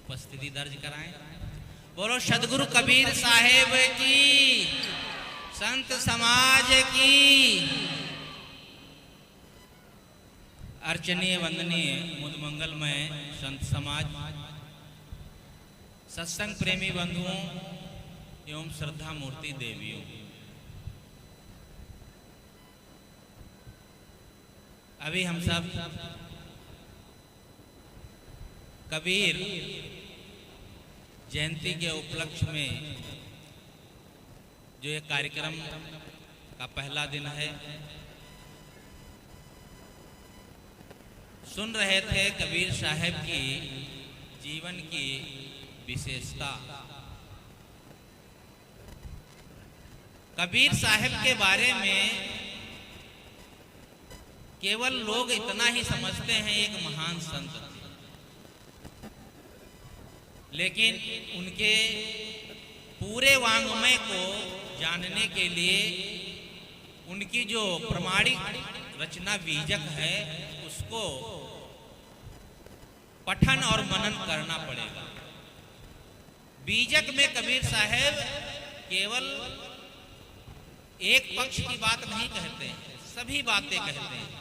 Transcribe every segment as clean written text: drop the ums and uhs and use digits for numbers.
उपस्थिति दर्ज कराएं। बोलो सदगुरु कबीर साहेब की, संत समाज की। अर्चनीय वंदनीय मुद मंगलमय संत समाज, सत्संग प्रेमी बंधुओं एवं श्रद्धा मूर्ति देवियों, अभी हम सब कबीर जयंती के उपलक्ष्य में जो ये कार्यक्रम का पहला दिन है, सुन रहे थे कबीर साहब की जीवन की विशेषता। कबीर साहब के बारे में केवल लोग इतना ही समझते हैं, एक महान संत थे, लेकिन उनके पूरे वाङ्मय को जानने के लिए उनकी जो प्रमाणिक रचना बीजक है उसको पठन और मनन करना पड़ेगा। बीजक में कबीर साहब केवल एक पक्ष की बात नहीं कहते हैं, सभी बातें कहते हैं।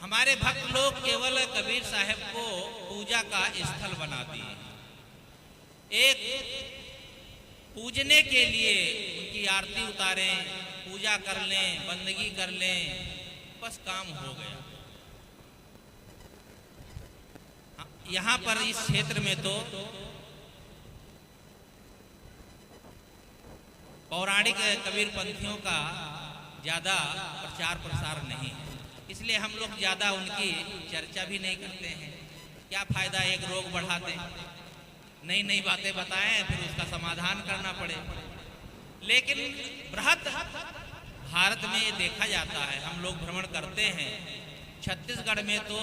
हमारे भक्त लोग केवल कबीर साहब को पूजा का स्थल बना दिए। एक पूजने के लिए उनकी आरती उतारें, पूजा कर लें, बंदगी कर लें, बस काम हो गया। यहाँ पर इस क्षेत्र में तो पौराणिक कबीर पंथियों का ज्यादा प्रचार प्रसार नहीं है, इसलिए हम लोग ज्यादा उनकी चर्चा भी नहीं करते हैं। क्या फायदा एक रोग बढ़ा दें, नई नई बातें बताएं, फिर उसका समाधान करना पड़े। लेकिन बृहत भारत में ये देखा जाता है, हम लोग भ्रमण करते हैं, छत्तीसगढ़ में तो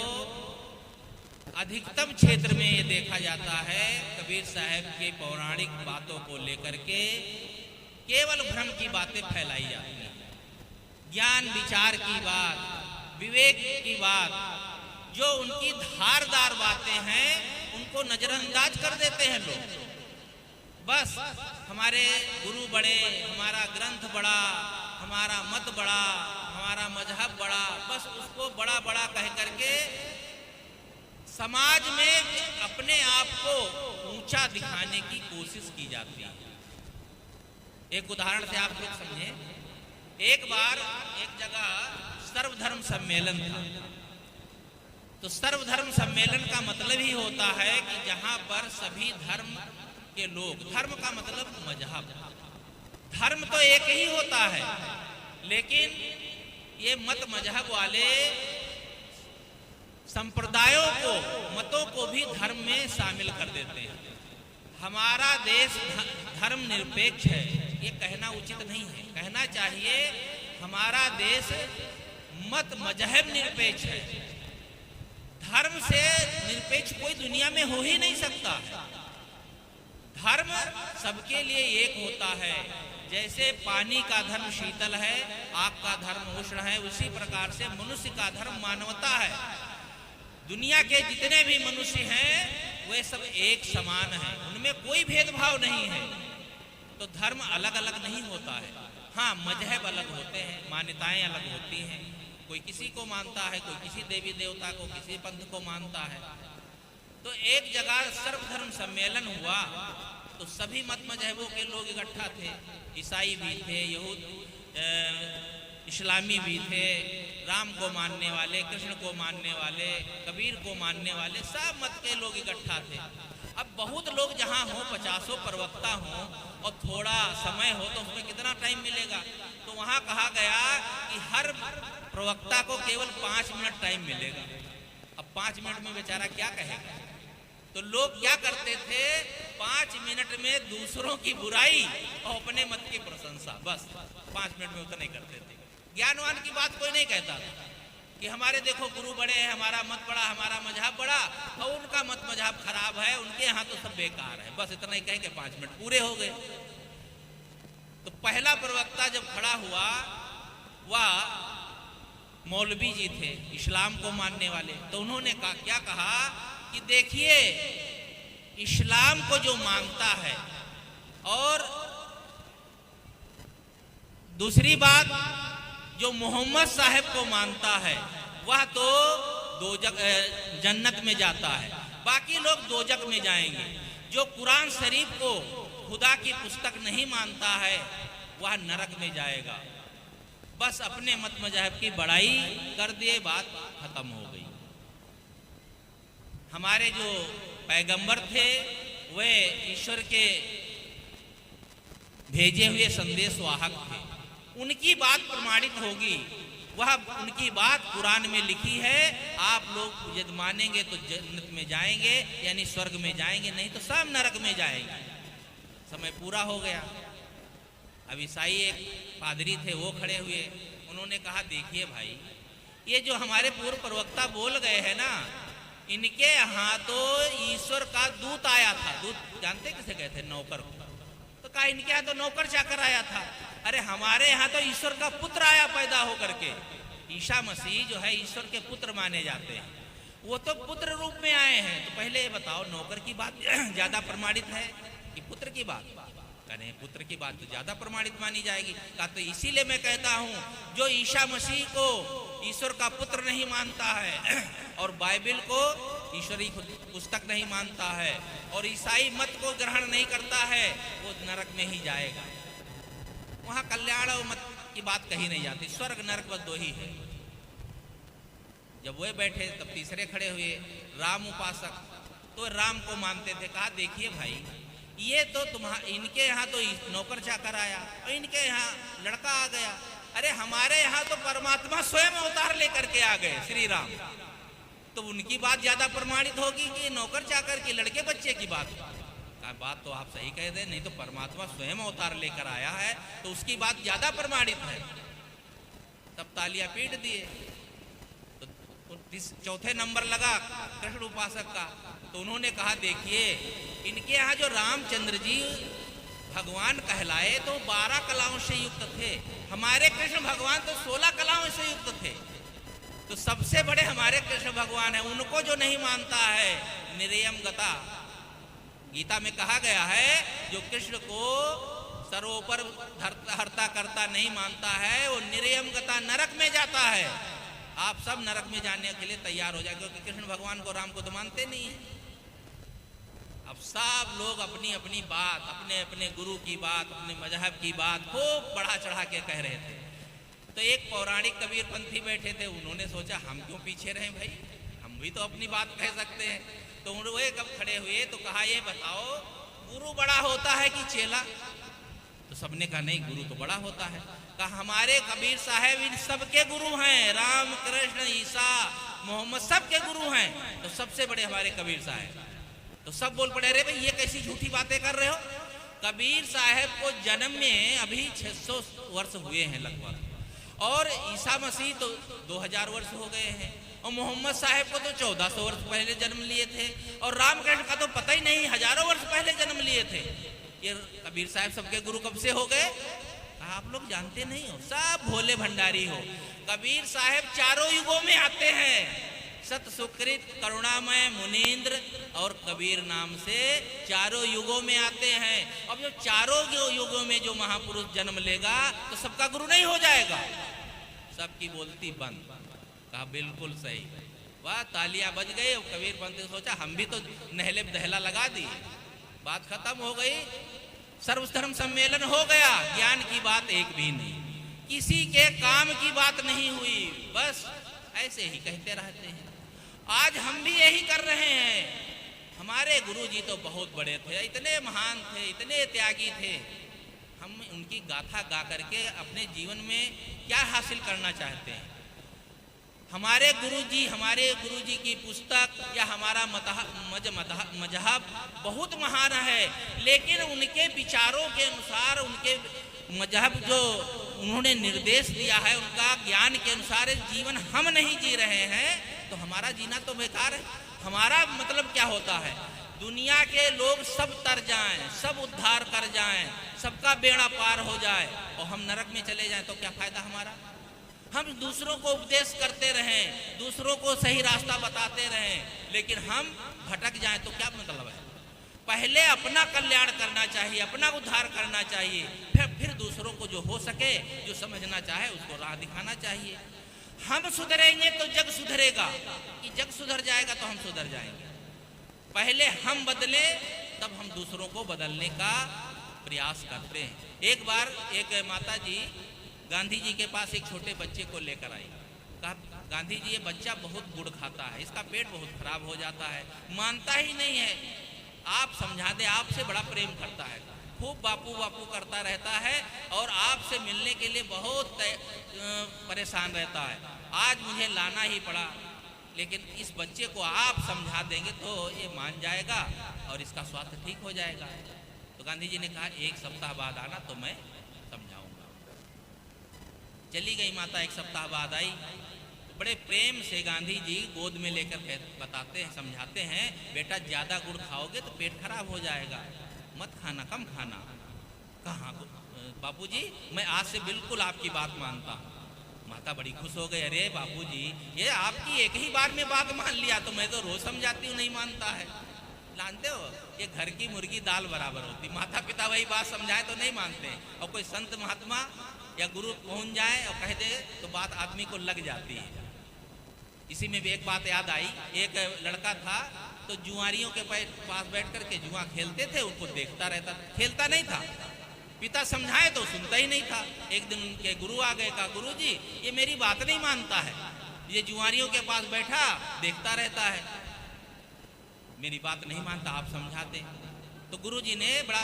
अधिकतम क्षेत्र में ये देखा जाता है कबीर साहब के पौराणिक बातों को लेकर के केवल भ्रम की बातें फैलाई जाती हैं। ज्ञान विचार की बात, विवेक की बात, जो उनकी धारदार बातें हैं उनको नजरअंदाज कर देते हैं लोग। बस हमारे गुरु बड़े, हमारा ग्रंथ बड़ा, हमारा मत बड़ा, हमारा मजहब बड़ा, बस उसको बड़ा बड़ा कह करके समाज में अपने आप को ऊंचा दिखाने की कोशिश की जाती है। एक उदाहरण से आप लोग समझें। एक बार एक जगह सर्वधर्म सम्मेलन था। तो सर्वधर्म सम्मेलन का मतलब ही होता है कि जहां पर सभी धर्म के लोग, धर्म का मतलब मजहब, धर्म तो एक ही होता है, लेकिन ये मत मजहब वाले संप्रदायों को, मतों को भी धर्म में शामिल कर देते हैं। हमारा देश धर्म निरपेक्ष है, ये कहना उचित नहीं है। कहना चाहिए हमारा देश मत मजहब निरपेक्ष है। धर्म से निरपेक्ष कोई दुनिया में हो ही नहीं सकता। धर्म सबके लिए एक होता है। जैसे पानी का धर्म शीतल है, आग का धर्म उष्ण है, उसी प्रकार से मनुष्य का धर्म मानवता है। दुनिया के जितने भी मनुष्य हैं वे सब एक समान हैं, उनमें कोई भेदभाव नहीं है। तो धर्म अलग अलग नहीं होता है। हाँ, मजहब अलग होते हैं, मान्यताएं अलग होती हैं। कोई किसी को मानता है, कोई किसी देवी देवता को, किसी पंथ को मानता है। तो एक जगह सर्वधर्म सम्मेलन हुआ तो सभी मत मजहबों के लोग इकट्ठा थे। ईसाई भी थे, यहूद इस्लामी भी थे, राम को मानने वाले, कृष्ण को मानने वाले, कबीर को मानने वाले, सब मत के लोग इकट्ठा थे। अब बहुत लोग जहाँ हो, 50 प्रवक्ता हो और थोड़ा समय हो तो उसमें कितना टाइम मिलेगा। तो वहाँ कहा गया कि हर प्रवक्ता को केवल 5 मिनट टाइम मिलेगा। अब 5 मिनट में बेचारा क्या कहेगा। तो लोग क्या करते थे, 5 मिनट में दूसरों की बुराई और अपने मत की प्रशंसा, बस 5 मिनट में उतना ही करते थे। ज्ञानवान की बात कोई नहीं कहता था कि हमारे देखो गुरु बड़े हैं, हमारा मत बड़ा, हमारा मजहब बड़ा, और उनका मत मजहब खराब है, उनके यहाँ तो सब बेकार है। बस इतना ही कहें कि 5 मिनट पूरे हो गए। तो पहला प्रवक्ता जब खड़ा हुआ, वह मौलवी जी थे, इस्लाम को मानने वाले। तो उन्होंने क्या कहा कि देखिए इस्लाम को जो मानता है और दूसरी बात जो मोहम्मद साहब को मानता है वह तो जन्नत में जाता है, बाकी लोग दोजक में जाएंगे। जो कुरान शरीफ को खुदा की पुस्तक नहीं मानता है वह नरक में जाएगा। बस अपने मत मजहब की बड़ाई कर दिए, बात खत्म हो गई। हमारे जो पैगंबर थे वे ईश्वर के भेजे हुए संदेश वाहक थे, उनकी बात प्रमाणित होगी। वह उनकी बात कुरान में लिखी है, आप लोग यदि मानेंगे तो जन्नत में जाएंगे यानी स्वर्ग में जाएंगे, नहीं तो सब नरक में जाएंगे। समय पूरा हो गया। अब ईसाई एक पादरी थे, वो खड़े हुए, उन्होंने कहा देखिए भाई, ये जो हमारे पूर्व प्रवक्ता बोल गए हैं ना, इनके यहाँ तो ईश्वर का दूत आया था। दूत जानते किसे कहते हैं? नौकर को। तो कहा इनके यहाँ तो नौकर चाकर आया था। अरे हमारे यहाँ तो ईश्वर का पुत्र आया पैदा होकर के। ईसा मसीह जो है ईश्वर के पुत्र माने जाते हैं, वो तो पुत्र रूप में आए हैं। तो पहले ये बताओ, नौकर की बात ज्यादा प्रमाणित है कि पुत्र की बात? कहें पुत्र की बात तो ज्यादा प्रमाणित मानी जाएगी। कहा तो इसीलिए मैं कहता हूँ, जो ईसा मसीह को ईश्वर का पुत्र नहीं मानता है और बाइबल को ईश्वरी पुस्तक नहीं मानता है और ईसाई मत को ग्रहण नहीं करता है, वो नरक में ही जाएगा। वहां कल्याण और मत की बात कही नहीं जाती, स्वर्ग नरक बस दो ही है। जब वे बैठे तब तीसरे खड़े हुए, राम उपासक, तो राम को मानते थे। कहा देखिए भाई, ये तो इनके यहाँ तो नौकर चाकर आया और इनके यहाँ लड़का आ गया। अरे हमारे यहाँ तो परमात्मा स्वयं अवतार लेकर के आ गए, श्री राम। तो उनकी बात ज्यादा प्रमाणित होगी कि नौकर चाकर की लड़के बच्चे की बात? बात तो आप सही कह दे, नहीं तो परमात्मा स्वयं अवतार लेकर आया है तो उसकी बात ज्यादा प्रमाणित है। तब तालियां पीट दिए। तो चौथे नंबर लगा कृष्ण उपासक का। तो उन्होंने कहा देखिए, इनके यहाँ जो रामचंद्र जी भगवान कहलाए तो 12 कलाओं से युक्त थे, हमारे कृष्ण भगवान तो 16 कलाओं से युक्त थे। तो सबसे बड़े हमारे कृष्ण भगवान है, उनको जो नहीं मानता है निर्यम गता। गीता में कहा गया है, जो कृष्ण को सर्वोपर हरता करता नहीं मानता है वो निर्यम गता नरक में जाता है। आप सब नरक में जाने के लिए तैयार हो जाए, क्योंकि कृष्ण भगवान को राम को तो मानते नहीं है। अब सब लोग अपनी अपनी बात, अपने अपने गुरु की बात, अपने मजहब की बात खूब बढ़ा चढ़ा के कह रहे थे। तो एक पौराणिक कबीरपंथी बैठे थे, उन्होंने सोचा हम क्यों पीछे रहे भाई, हम भी तो अपनी बात कह सकते हैं। तो वे कब खड़े हुए तो कहा ये बताओ, गुरु बड़ा होता है कि चेला? तो सबने कहा नहीं, गुरु तो बड़ा होता है। कहा हमारे कबीर साहब इन सबके गुरु हैं, राम कृष्ण ईसा मोहम्मद सबके गुरु हैं, तो सबसे बड़े हमारे कबीर साहब। तो सब बोल पड़े, अरे भाई ये कैसी झूठी बातें कर रहे हो? कबीर साहब को जन्म में अभी 600 वर्ष हुए हैं लगभग, और ईसा मसीह तो 2000 वर्ष हो गए हैं, और मोहम्मद साहब को तो 1400 वर्ष पहले जन्म लिए थे, और रामकृष्ण का तो पता ही नहीं, हजारों वर्ष पहले जन्म लिए थे। ये कबीर साहब सबके गुरु कब से हो गए? आप लोग जानते नहीं हो, सब भोले भंडारी हो। कबीर साहब चारों युगों में आते हैं, सत सुकृत करुणामय मुनीन्द्र और कबीर नाम से चारों युगों में आते हैं। अब जो चारों युगों में जो महापुरुष जन्म लेगा तो सबका गुरु नहीं हो जाएगा? सबकी बोलती बंद। कहा बिल्कुल सही। वाह, तालियां बज गई। कबीर पंथ ने सोचा हम भी तो नहले दहला लगा दिए, बात खत्म हो गई, सर्वधर्म सम्मेलन हो गया, ज्ञान की बात एक भी नहीं, किसी के काम की बात नहीं हुई, बस ऐसे ही कहते रहते हैं। आज हम भी यही कर रहे हैं। हमारे गुरुजी तो बहुत बड़े थे, इतने महान थे, इतने त्यागी थे, हम उनकी गाथा गा करके अपने जीवन में क्या हासिल करना चाहते हैं? हमारे गुरुजी की पुस्तक या हमारा मजहब बहुत महान है, लेकिन उनके विचारों के अनुसार, उनके मजहब जो उन्होंने निर्देश दिया है, उनका ज्ञान के अनुसार जीवन हम नहीं जी रहे हैं, तो हमारा जीना तो बेकार है। हमारा मतलब क्या होता है? दुनिया के लोग सब तर जाएं, सब उद्धार कर जाएं, सबका बेड़ा पार हो जाए और हम नरक में चले जाएं, तो क्या फायदा हमारा? हम दूसरों को उपदेश करते रहें, दूसरों को सही रास्ता बताते रहें, लेकिन हम भटक जाएं तो क्या मतलब है? पहले अपना कल्याण करना चाहिए, अपना उद्धार करना चाहिए, फिर दूसरों को जो हो सके, जो समझना चाहे उसको राह दिखाना चाहिए। हम सुधरेंगे तो जग सुधरेगा, कि जग सुधर जाएगा तो हम सुधर जाएंगे। पहले हम बदले तब हम दूसरों को बदलने का प्रयास करते हैं। एक बार एक माता जी गांधी जी के पास एक छोटे बच्चे को लेकर आई। कहा, गांधी जी ये बच्चा बहुत गुड़ खाता है, इसका पेट बहुत खराब हो जाता है, मानता ही नहीं है, आप समझा दें, आपसे बड़ा प्रेम करता है, खूब बापू बापू करता रहता है और आपसे मिलने के लिए बहुत परेशान रहता है। आज मुझे लाना ही पड़ा, लेकिन इस बच्चे को आप समझा देंगे तो ये मान जाएगा और इसका स्वास्थ्य ठीक हो जाएगा। तो गांधी जी ने कहा, एक सप्ताह बाद आना तो मैं समझाऊंगा। चली गई माता, एक सप्ताह बाद आई, बड़े प्रेम से गांधी जी गोद में लेकर बताते हैं, समझाते हैं, बेटा ज़्यादा गुड़ खाओगे तो पेट खराब हो जाएगा, मत खाना, कम खाना। कहाँ बापूजी, मैं आज से बिल्कुल आपकी बात मानता हूँ। माता बड़ी खुश हो गई, अरे बापूजी, ये आपकी एक ही बार में बात मान लिया, तो मैं तो रोज समझाती हूँ नहीं मानता है। जानते हो, ये घर की मुर्गी दाल बराबर होती, माता पिता वही बात समझाए तो नहीं मानते, और कोई संत महात्मा या गुरु पहुंच जाए और कह दे तो बात आदमी को लग जाती है। इसी में भी एक बात याद आई, एक लड़का था तो जुआरियों के पास बैठ करके जुआ खेलते थे, उनको देखता रहता, खेलता नहीं था, पिता समझाए तो सुनता ही नहीं था। एक दिन उनके गुरु आ गए, कहा, गुरुजी ये मेरी बात नहीं मानता है, ये जुआरियों के पास बैठा देखता रहता है, मेरी बात नहीं मानता, आप समझाते। तो गुरुजी ने बड़ा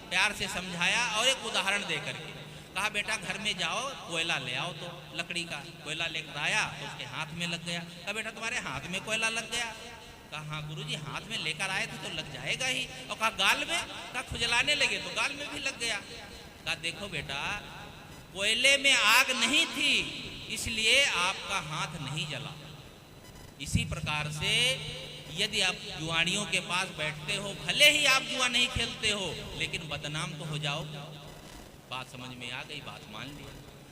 प्यार से समझाया और एक उदाहरण दे करके कहा, बेटा घर में जाओ, कोयला ले आओ, तो लकड़ी का कोयला लेकर आया तो उसके हाथ में लग गया। कहा, बेटा तुम्हारे हाथ में कोयला लग गया? कहा, हाँ गुरुजी, हाथ में लेकर आए थे तो लग जाएगा ही। और कहा, गाल में? कहा, खुजलाने लगे तो गाल में भी लग गया। कहा, देखो बेटा, कोयले में आग नहीं थी इसलिए आपका हाथ नहीं जला। इसी प्रकार से यदि आप जुआड़ियों के पास बैठते हो, भले ही आप जुआ नहीं खेलते हो, लेकिन बदनाम तो हो जाओ। बात समझ में आ गई, बात मान ली।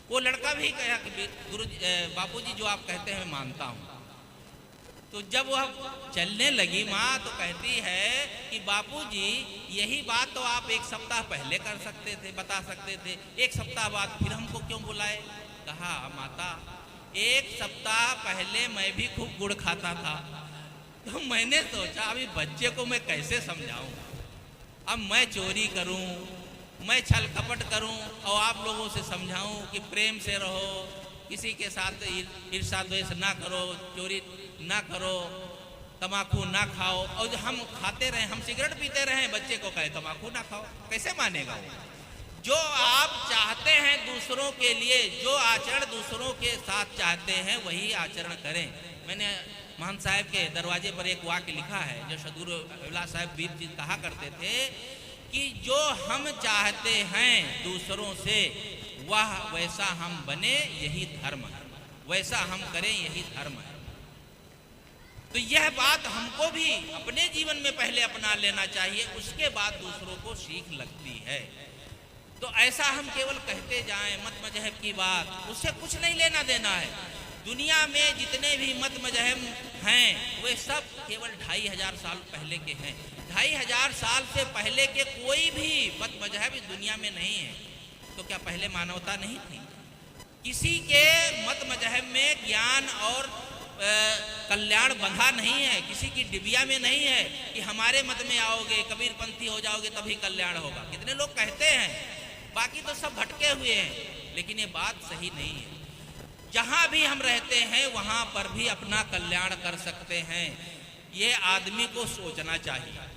वो लड़का भी कहा कि गुरुजी, बापूजी जो आप कहते हैं मैं मानता हूँ। तो जब वह चलने लगी माँ तो कहती है कि बापूजी यही बात तो आप एक सप्ताह पहले कर सकते थे, बता सकते थे, एक सप्ताह बाद फिर हमको क्यों बुलाए? कहा, माता एक सप्ताह पहले मैं भी खूब गुड़ खाता था, तो मैंने सोचा अभी बच्चे को मैं कैसे समझाऊं, अब मैं चोरी करूं, मैं छल कपट करूं और आप लोगों से समझाऊं कि प्रेम से रहो, किसी के साथ ईर्ष्या द्वेष ना करो, चोरी ना करो, तम्बाकू ना खाओ, और हम खाते रहे, हम सिगरेट पीते रहे, बच्चे को कहे तम्बाकू ना खाओ, कैसे मानेगा वो? जो आप चाहते हैं दूसरों के लिए, जो आचरण दूसरों के साथ चाहते हैं वही आचरण करें। मैंने महंत साहब के दरवाजे पर एक वाक्य लिखा है जो सदगुरु अभिलाष साहब बीर जी कहा करते थे कि जो हम चाहते हैं दूसरों से वह वैसा हम बने यही धर्म है, वैसा हम करें यही धर्म है। तो यह बात हमको भी अपने जीवन में पहले अपना लेना चाहिए, उसके बाद दूसरों को सीख लगती है। तो ऐसा हम केवल कहते जाएं मत मजहब की बात, उससे कुछ नहीं लेना देना है। दुनिया में जितने भी मत मजहब हैं वे सब केवल 2500 साल पहले के हैं। 2500 साल से पहले के कोई भी मत मजहब इस दुनिया में नहीं है। तो क्या पहले मानवता नहीं थी? किसी के मत मजहब में ज्ञान और कल्याण बंधा नहीं है, किसी की डिबिया में नहीं है कि हमारे मत में आओगे, कबीरपंथी हो जाओगे तभी कल्याण होगा। कितने लोग कहते हैं, बाकी तो सब भटके हुए हैं, लेकिन ये बात सही नहीं है। जहां भी हम रहते हैं वहां पर भी अपना कल्याण कर सकते हैं, ये आदमी को सोचना चाहिए।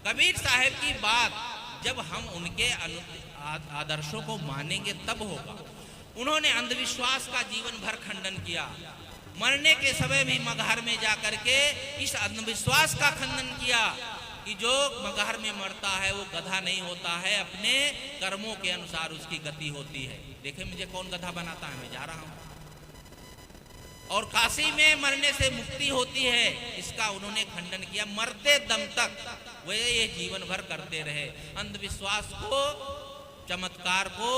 कबीर साहब की बात जब हम उनके आदर्शों को मानेंगे तब होगा। उन्होंने अंधविश्वास का जीवन भर खंडन किया, मरने के समय भी मगहर में जाकर के इस अंधविश्वास का खंडन किया कि जो मगहर में मरता है वो गधा नहीं होता है, अपने कर्मों के अनुसार उसकी गति होती है। देखे मुझे कौन गधा बनाता है, मैं जा रहा हूं। और काशी में मरने से मुक्ति होती है, इसका उन्होंने खंडन किया। मरते दम तक वे ये जीवन भर करते रहे, अंधविश्वास को, चमत्कार को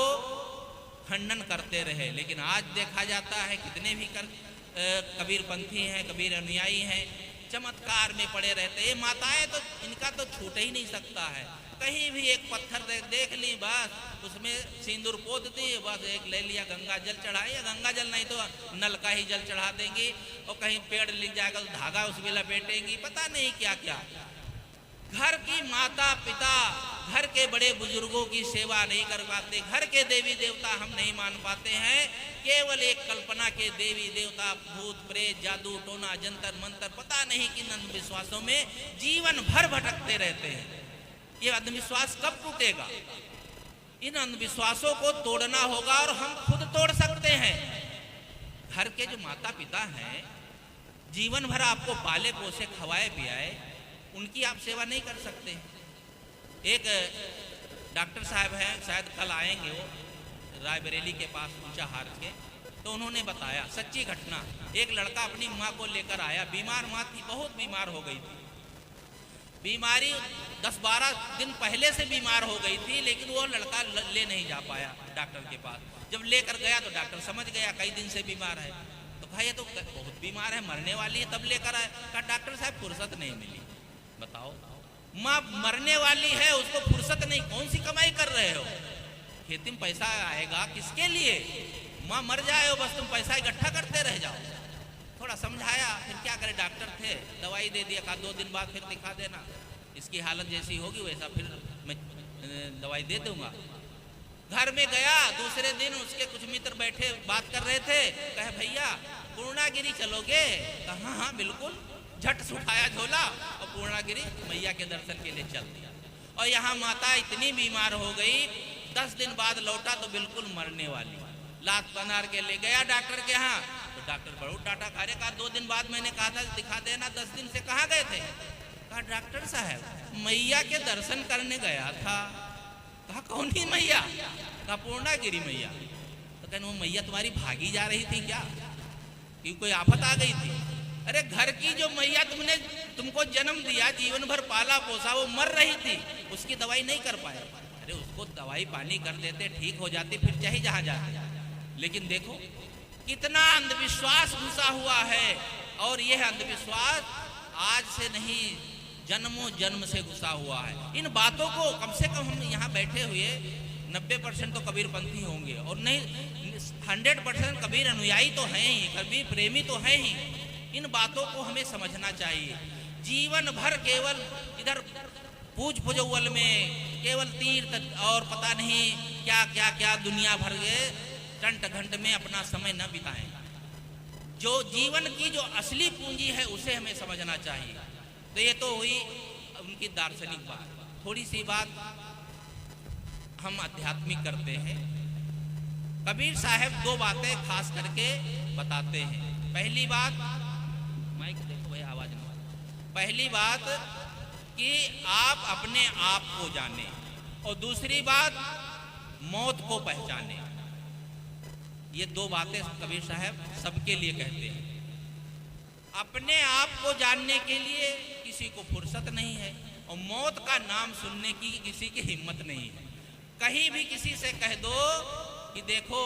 खंडन करते रहे। लेकिन आज देखा जाता है कितने भी कबीरपंथी हैं, कबीर अनुयायी हैं, चमत्कार में पड़े रहते। ये माताएं तो इनका तो छूट ही नहीं सकता है। कहीं भी एक पत्थर देख ली, बस उसमें सिंदूर पोत दी, बस एक ले लिया, गंगा जल चढ़ाई, या गंगा जल नहीं तो नल का ही जल चढ़ा देंगी, और कहीं पेड़ लिख जाएगा तो धागा उसमें लपेटेंगी, पता नहीं क्या क्या। घर की माता पिता, घर के बड़े बुजुर्गों की सेवा नहीं कर पाते, घर के देवी देवता हम नहीं मान पाते हैं। केवल एक कल्पना के देवी देवता, भूत प्रेत, जादू टोना, जंतर मंतर, पता नहीं किन अंधविश्वासों में जीवन भर भटकते रहते हैं। ये अंधविश्वास कब टूटेगा? इन अंधविश्वासों को तोड़ना होगा, और हम खुद तोड़ सकते हैं। घर के जो माता पिता हैं, जीवन भर आपको पाले पोसे खवाए पियाए, उनकी आप सेवा नहीं कर सकते। एक डॉक्टर साहब हैं, शायद कल आएंगे, वो रायबरेली के पास ऊंचाहार के, तो उन्होंने बताया सच्ची घटना। एक लड़का अपनी माँ को लेकर आया, बीमार माँ थी, बहुत बीमार हो गई थी, बीमारी 10-12 दिन पहले से बीमार हो गई थी, लेकिन वो लड़का ले नहीं जा पाया डॉक्टर के पास। जब लेकर गया तो डॉक्टर समझ गया कई दिन से बीमार है, तो भाई ये तो बहुत बीमार है, मरने वाली है, तब लेकर आए। कहा डॉक्टर साहब फुर्सत नहीं मिली। बताओ, माँ मरने वाली है, उसको फुर्सत नहीं, कौन सी कमाई कर रहे हो? खेती में पैसा आएगा किसके लिए? माँ मर जाए बस तुम पैसा इकट्ठा करते रह जाओ। थोड़ा समझाया, फिर क्या करे, डॉक्टर थे, दवाई दे दिया, कहा 2 दिन बाद फिर दिखा देना, इसकी हालत जैसी होगी वैसा फिर मैं दवाई दे दूंगा। घर में गया, दूसरे दिन उसके कुछ मित्र बैठे बात कर रहे थे, कहे भैया पूर्णागिरी चलोगे? कहा हाँ बिल्कुल। झट से उठाया झोला और पूर्णागिरी मैया के दर्शन के लिए चल दिया। और यहाँ माता इतनी बीमार हो गई, 10 दिन बाद लौटा तो बिल्कुल मरने वाली, लात बनार के ले गया डॉक्टर के यहाँ, तो डॉक्टर बहुत डांटा, अरे कहा 2 दिन बाद मैंने कहा था दिखा देना, 10 दिन से कहाँ गए थे? कहा डॉक्टर साहब मैया के दर्शन करने गया था। कहा कौन ही मैया? कहा पूर्णागिरी मैया। तो कहने वो मैया तुम्हारी भागी जा रही थी क्या, कि कोई आफत आ गई थी? अरे घर की जो मैया तुमको जन्म दिया, जीवन भर पाला पोसा, वो मर रही थी, उसकी दवाई नहीं कर पाए। अरे उसको दवाई पानी कर देते, ठीक हो जाती, फिर चाहे जहां जाते। लेकिन देखो कितना अंधविश्वास घुसा हुआ है, और यह अंधविश्वास आज से नहीं, जन्मों जन्म से घुसा हुआ है। इन बातों को कम से कम हम यहाँ बैठे हुए 90% तो कबीरपंथी होंगे, और नहीं 100% कबीर अनुयायी तो हैं ही, कबीर प्रेमी तो हैं ही। इन बातों को हमें समझना चाहिए। जीवन भर केवल इधर पूज पुजौल में केवल तीर्थ और पता नहीं क्या क्या क्या दुनिया भर के टंट घंट में अपना समय न बिताएं। जो जीवन की जो असली पूंजी है उसे हमें समझना चाहिए। तो ये तो हुई उनकी दार्शनिक बात। थोड़ी सी बात हम आध्यात्मिक करते हैं। कबीर साहब 2 बातें खास करके बताते हैं। पहली बात, माइक देखो भाई, आवाज नहीं। पहली बात कि आप अपने आप को जाने, और दूसरी बात मौत को पहचाने। ये 2 बातें कबीर साहब सबके लिए कहते हैं। अपने आप को जानने के लिए किसी को फुर्सत नहीं है, और मौत का नाम सुनने की किसी की हिम्मत नहीं है। कहीं भी किसी से कह दो कि देखो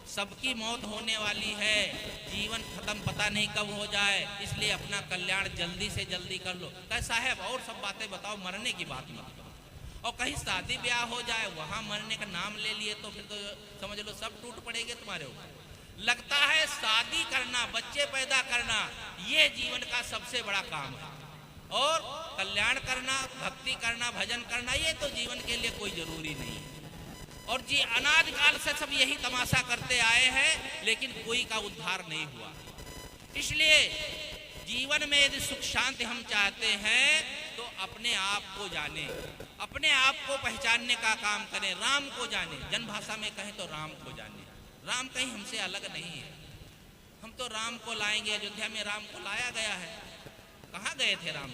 सबकी मौत होने वाली है, जीवन खत्म पता नहीं कब हो जाए, इसलिए अपना कल्याण जल्दी से जल्दी कर लो। कहे साहब और सब बातें बताओ, मरने की बात मत करो। और कहीं शादी ब्याह हो जाए, वहां मरने का नाम ले लिए तो फिर तो समझ लो सब टूट पड़ेंगे तुम्हारे ऊपर। लगता है शादी करना, बच्चे पैदा करना, ये जीवन का सबसे बड़ा काम है, और कल्याण करना, भक्ति करना, भजन करना, ये तो जीवन के लिए कोई जरूरी नहीं है। और जी अनाद काल से सब यही तमाशा करते आए हैं, लेकिन कोई का उद्धार नहीं हुआ। इसलिए जीवन में यदि सुख शांति हम चाहते हैं तो अपने आप को जाने, अपने आप को पहचानने का काम करें, राम को जाने। जन भाषा में कहें तो राम को जाने। राम कहीं हमसे अलग नहीं है। हम तो राम को लाएंगे, अयोध्या में राम को लाया गया है। कहाँ गए थे राम?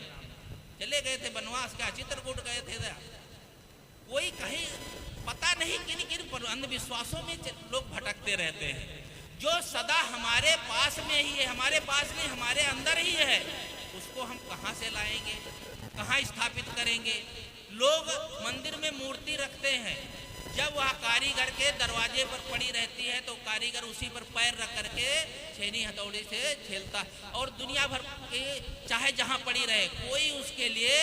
चले गए थे वनवास, क्या चित्रकूट गए थे? कोई कहीं पता नहीं किन किन अंधविश्वासों में लोग भटकते रहते हैं। जो सदा हमारे पास में ही है, हमारे पास नहीं, हमारे अंदर ही है, उसको हम कहाँ से लाएंगे, कहाँ स्थापित करेंगे? लोग मंदिर में मूर्ति रखते हैं, जब वह कारीगर के दरवाजे पर पड़ी रहती है तो कारीगर उसी पर पैर रख करके छेनी हथौड़ी से छेलता, और दुनिया भर के चाहे जहां पड़ी रहे कोई उसके लिए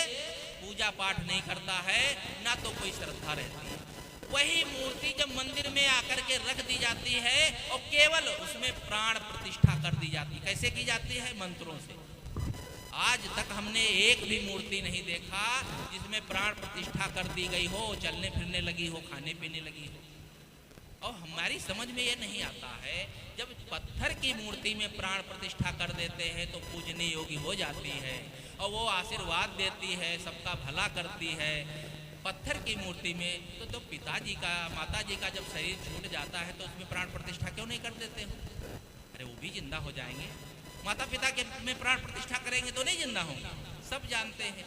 पूजा पाठ नहीं करता है, ना तो कोई श्रद्धा रहती है। वही मूर्ति जब मंदिर में आकर के रख दी जाती है और केवल उसमें प्राण प्रतिष्ठा कर दी जाती है। कैसे की जाती है? मंत्रों से। आज तक हमने एक भी मूर्ति नहीं देखा जिसमें प्राण प्रतिष्ठा कर दी गई हो, चलने फिरने लगी हो, खाने पीने लगी हो। और हमारी समझ में ये नहीं आता है, जब पत्थर की मूर्ति में प्राण प्रतिष्ठा कर देते हैं तो पूजनीय योग्य हो जाती है और वो आशीर्वाद देती है, सबका भला करती है। पत्थर की मूर्ति में तो पिताजी का, माताजी का जब शरीर छूट जाता है तो उसमें प्राण प्रतिष्ठा क्यों नहीं कर देते हो? अरे वो भी जिंदा हो जाएंगे। माता पिता के में प्राण प्रतिष्ठा करेंगे तो नहीं जिंदा होंगे, सब जानते हैं।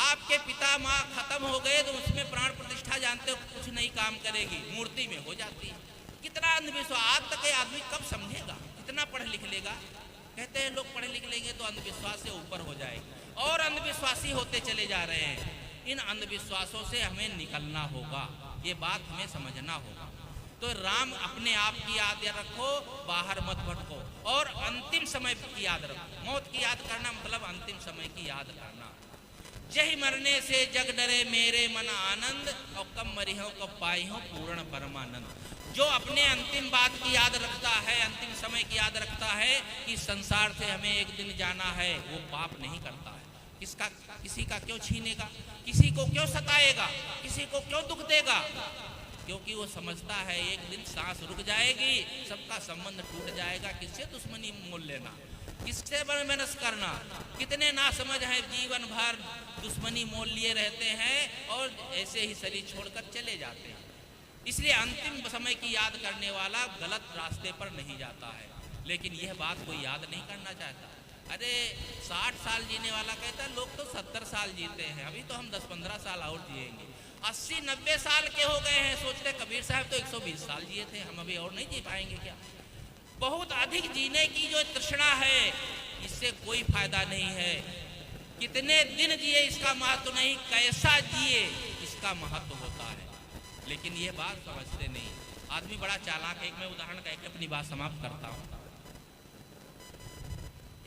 आपके पिता माँ खत्म हो गए तो उसमें प्राण प्रतिष्ठा जानते हो कुछ नहीं काम करेगी, मूर्ति में हो जाती है। कितना अंधविश्वास! आज तक आदमी कब समझेगा? कितना पढ़ लिख लेगा? कहते हैं लोग पढ़ लिख लेंगे तो अंधविश्वास से ऊपर हो जाएगा, और अंधविश्वासी होते चले जा रहे हैं। इन अंधविश्वासों से हमें निकलना होगा, ये बात हमें समझना होगा। तो राम अपने आप की याद रखो, बाहर मत भटको, और अंतिम समय की याद रखो। मौत की याद करना मतलब अंतिम समय की याद करना। जय मरने से जग डरे मेरे मन आनंद, और कब मरी हो कब पाई हो पूर्ण परमानंद। जो अपने अंतिम बात की याद रखता है, अंतिम समय की याद रखता है कि संसार से हमें एक दिन जाना है, वो पाप नहीं करता है। किसका, किसी का क्यों छीनेगा? किसी को क्यों सताएगा? किसी को क्यों दुख देगा? क्योंकि वो समझता है एक दिन सांस रुक जाएगी, सबका संबंध टूट जाएगा। किससे दुश्मनी मोल लेना, किससे बनस करना? कितने ना समझ है जीवन भर दुश्मनी मोल लिए रहते हैं और ऐसे ही शरीर छोड़कर चले जाते हैं। इसलिए अंतिम समय की याद करने वाला गलत रास्ते पर नहीं जाता है। लेकिन यह बात कोई याद नहीं करना चाहता। अरे 60 साल जीने वाला कहता है लोग तो 70 साल जीते हैं, अभी तो हम 10-15 साल और जिएंगे। 80-90 साल के हो गए हैं, सोचते कबीर साहब तो 120 साल जिए थे, हम अभी और नहीं जी पाएंगे क्या? बहुत अधिक जीने की जो तृष्णा है, इससे कोई फायदा नहीं है। कितने दिन जिए इसका महत्व नहीं, कैसा जिए इसका महत्व होता है। लेकिन ये बात समझते नहीं। आदमी बड़ा चालाक है। एक मैं उदाहरण कह के अपनी बात समाप्त करता हूँ।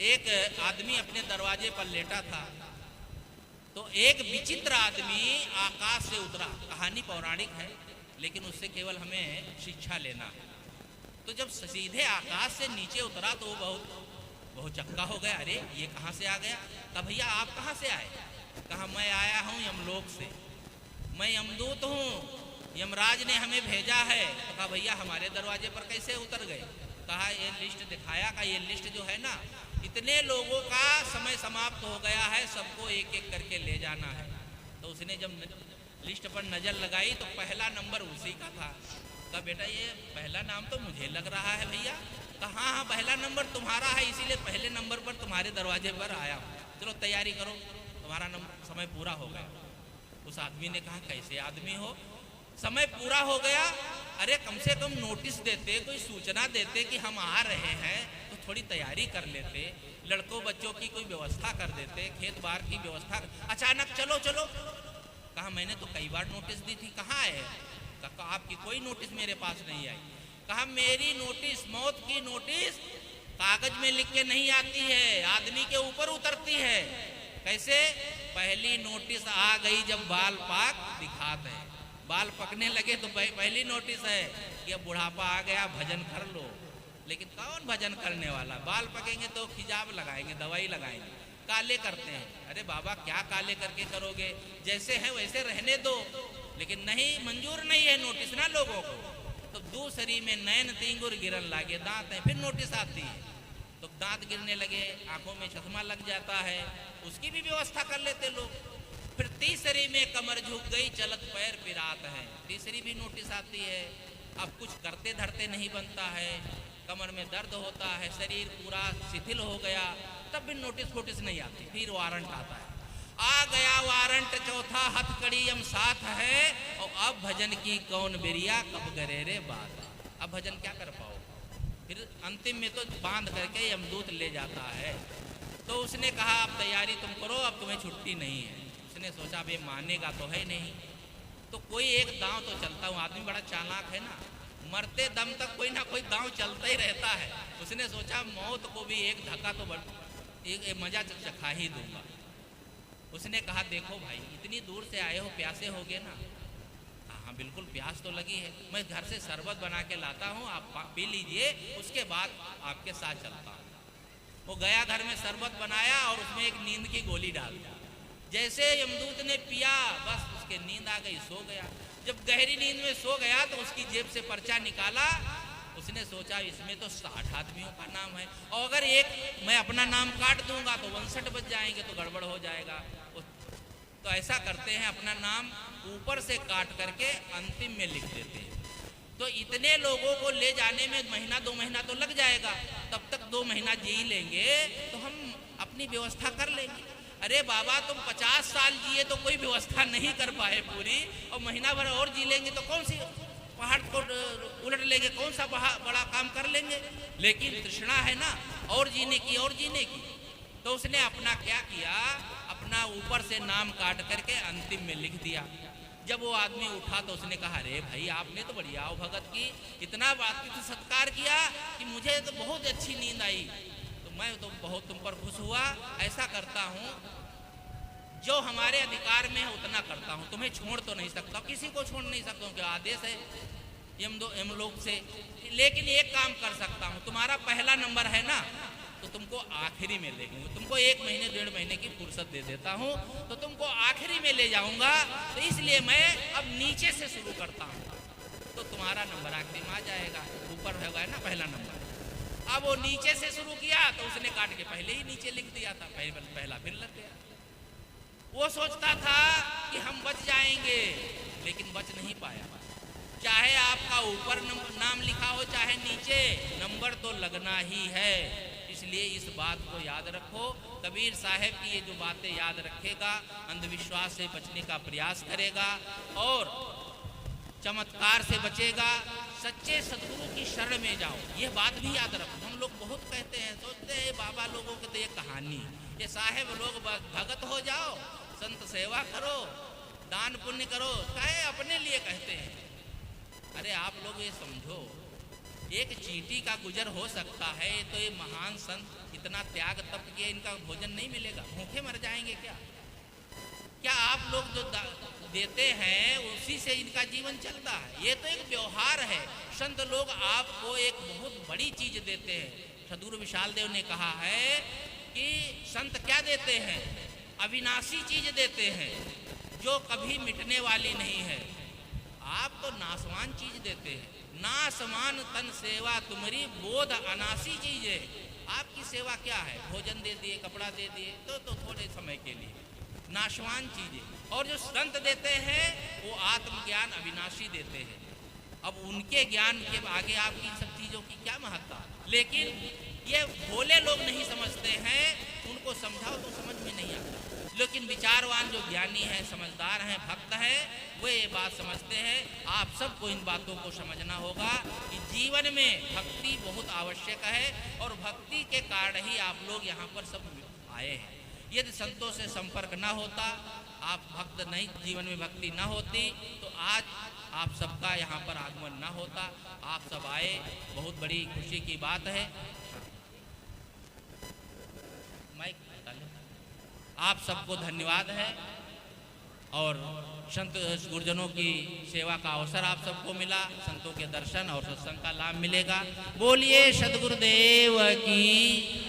एक आदमी अपने दरवाजे पर लेटा था तो एक विचित्र आदमी आकाश से उतरा। कहानी पौराणिक है लेकिन उससे केवल हमें शिक्षा लेना है। तो जब सीधे आकाश से नीचे उतरा तो वो बहुत चक्का हो गया। अरे ये कहाँ से आ गया? कहा भैया आप कहाँ से आए? कहा मैं आया हूँ यमलोक से, मैं यमदूत हूँ, यमराज ने हमें भेजा है। तो कहा भैया हमारे दरवाजे पर कैसे उतर गए? कहा ये लिस्ट दिखाया, का ये लिस्ट जो है ना, इतने लोगों का समय समाप्त हो गया है, सबको एक एक करके ले जाना है। तो उसने जब लिस्ट पर नजर लगाई तो पहला नंबर उसी का था। कहा बेटा ये पहला नाम तो मुझे लग रहा है भैया। कहा हाँ पहला नंबर तुम्हारा है, इसीलिए पहले नंबर पर तुम्हारे दरवाजे पर आया। चलो तैयारी करो, तुम्हारा नंबर समय पूरा हो गया। उस आदमी ने कहा कैसे आदमी हो, समय पूरा हो गया? अरे कम से कम नोटिस देते, कोई सूचना देते कि हम आ रहे हैं, तो थोड़ी तैयारी कर लेते, लड़कों बच्चों की कोई व्यवस्था कर देते, खेत बार की व्यवस्था। अचानक चलो चलो। कहा मैंने तो कई बार नोटिस दी थी, कहाँ आए? कहा आपकी कोई नोटिस मेरे पास नहीं आई। कहा मेरी नोटिस, मौत की नोटिस कागज में लिख के नहीं आती है, आदमी के ऊपर उतरती है। कैसे? पहली नोटिस आ गई जब बाल पाक दिखाते हैं, बाल पकने लगे तो पहली नोटिस है कि अब बुढ़ापा आ गया, भजन कर लो। लेकिन कौन भजन करने वाला? बाल पकेंगे तो खिजाब लगाएंगे, दवाई लगाएंगे, काले करते हैं। अरे बाबा क्या काले करके करोगे, जैसे हैं वैसे रहने दो। लेकिन नहीं, मंजूर नहीं है नोटिस ना लोगों को। तो दूसरी में नैन तींगुर गिरन लागे, दांत है, फिर नोटिस आती है तो दांत गिरने लगे, आंखों में चश्मा लग जाता है, उसकी भी व्यवस्था कर लेते लोग। फिर तीसरी में कमर झुक गई, चलत पैर पिरात है, तीसरी भी नोटिस आती है। अब कुछ करते धरते नहीं बनता है, कमर में दर्द होता है, शरीर पूरा शिथिल हो गया, तब भी नोटिस फोटिस नहीं आती। फिर वारंट आता है, आ गया वारंट चौथा, हथकड़ीयम साथ है, और अब भजन की कौन बिरिया कब करे रे बात। अब भजन क्या कर पाओ? फिर अंतिम में तो बांध करके यमदूत ले जाता है। तो उसने कहा अब तैयारी तुम करो, अब तुम्हें छुट्टी नहीं है। उसने सोचा अब ये मानेगा तो है नहीं, तो कोई एक दांव तो चलता हूँ, आदमी बड़ा चालाक है ना, मरते दम तक कोई ना कोई दांव चलता ही रहता है। उसने सोचा मौत को भी एक धक्का तो एक मजा चखा ही दूंगा। उसने कहा देखो भाई, इतनी दूर से आए हो, प्यासे होगे ना? हाँ बिल्कुल प्यास तो लगी है, मैं घर से शरबत बना के लाता हूँ, आप पी लीजिए, उसके बाद आपके साथ चलता हूँ। वो गया घर में शरबत बनाया और उसमें एक नींद की गोली डाल दी। जैसे यमदूत ने पिया बस उसके नींद आ गई, सो गया। जब गहरी नींद में सो गया तो उसकी जेब से पर्चा निकाला। उसने सोचा इसमें तो 60 आदमियों का नाम है, और अगर एक मैं अपना नाम काट दूंगा तो 59 बच जाएंगे, तो गड़बड़ हो जाएगा। तो ऐसा करते हैं, अपना नाम ऊपर से काट करके अंतिम में लिख देते हैं। तो इतने लोगों को ले जाने में महीना 2 महीना तो लग जाएगा, तब तक 2 महीना जी लेंगे तो हम अपनी व्यवस्था कर लेंगे। अरे बाबा तुम 50 साल जिए तो कोई व्यवस्था नहीं कर पाए पूरी, और महीना भर और जी लेंगे तो कौन सी पहाड़ को उलट लेंगे, कौन सा बड़ा काम कर लेंगे। लेकिन तृष्णा है ना और जीने की, और जीने की। तो उसने अपना क्या किया, अपना ऊपर से नाम काट करके अंतिम में लिख दिया। जब वो आदमी उठा तो उसने कहा अरे भाई आपने तो बढ़िया भगत की, इतना आतिथ्य सत्कार किया कि मुझे तो बहुत अच्छी नींद आई, तो मैं तो बहुत तुम पर खुश हुआ। ऐसा करता हूँ, जो हमारे अधिकार में है उतना करता हूँ, तुम्हें छोड़ तो नहीं सकता, किसी को छोड़ नहीं सकता हूँ, क्या आदेश है यमलोक से। लेकिन एक काम कर सकता हूँ, तुम्हारा पहला नंबर है ना, तो तुमको आखिरी में ले जाऊंगा, तुमको 1 महीने 1.5 महीने की फुर्सत दे देता हूँ, तो तुमको आखिरी में ले जाऊंगा, तो इसलिए मैं अब नीचे से शुरू करता हूँ, तो तुम्हारा नंबर आखिरी में आ जाएगा, ऊपर होगा ना पहला नंबर। अब वो नीचे से शुरू किया तो उसने काट के पहले ही नीचे लिख दिया था, पहला फिर लग गया। वो सोचता था कि हम बच जाएंगे, लेकिन बच नहीं पाया। चाहे आपका ऊपर नाम लिखा हो चाहे नीचे, नंबर तो लगना ही है। इसलिए इस बात को याद रखो। कबीर साहब की ये जो बातें याद रखेगा, अंधविश्वास से बचने का प्रयास करेगा और चमत्कार से बचेगा। सच्चे सदगुरु की शरण में जाओ, ये बात भी याद रखो। हम लोग बहुत कहते हैं, सोचते हैं बाबा लोगों के तो ये कहानी, ये साहेब लोग भगत हो जाओ, संत सेवा करो, दान पुण्य करो, कहे अपने लिए कहते हैं। अरे आप लोग ये समझो, एक चींटी का गुजर हो सकता है, तो ये महान संत इतना त्याग तप किए, इनका भोजन नहीं मिलेगा, भूखे मर जाएंगे क्या? क्या आप लोग जो देते हैं उसी से इनका जीवन चलता है? ये तो एक व्यवहार है। संत लोग आपको एक बहुत बड़ी चीज देते हैं। सद्गुरु विशाल देव ने कहा है कि संत क्या देते हैं? अविनाशी चीज देते हैं जो कभी मिटने वाली नहीं है। आप तो नासवान चीज देते हैं। नासमान तन सेवा तुम्हारी बोध अनासी चीज है। आपकी सेवा क्या है? भोजन दे दिए, कपड़ा दे दिए, तो थोड़े समय के लिए, नाशवान चीजें। और जो संत देते हैं वो आत्मज्ञान अविनाशी देते हैं। अब उनके ज्ञान के आगे आपकी सब चीजों की क्या महत्ता? लेकिन ये भोले लोग नहीं समझते हैं, उनको समझाओ तो समझ में नहीं आता। लेकिन विचारवान जो ज्ञानी है, समझदार हैं, भक्त हैं, वे ये बात समझते हैं। आप सबको इन बातों को समझना होगा कि जीवन में भक्ति बहुत आवश्यक है और भक्ति के कारण ही आप लोग यहाँ पर सब आए हैं। यदि संतों से संपर्क ना होता, आप भक्त नहीं, जीवन में भक्ति ना होती, तो आज आप सबका यहाँ पर आगमन ना होता। आप सब आए, बहुत बड़ी खुशी की बात है। आप सबको धन्यवाद है और संत गुरुजनों की सेवा का अवसर आप सबको मिला, संतों के दर्शन और सत्संग का लाभ मिलेगा। बोलिए सद्गुरुदेव की।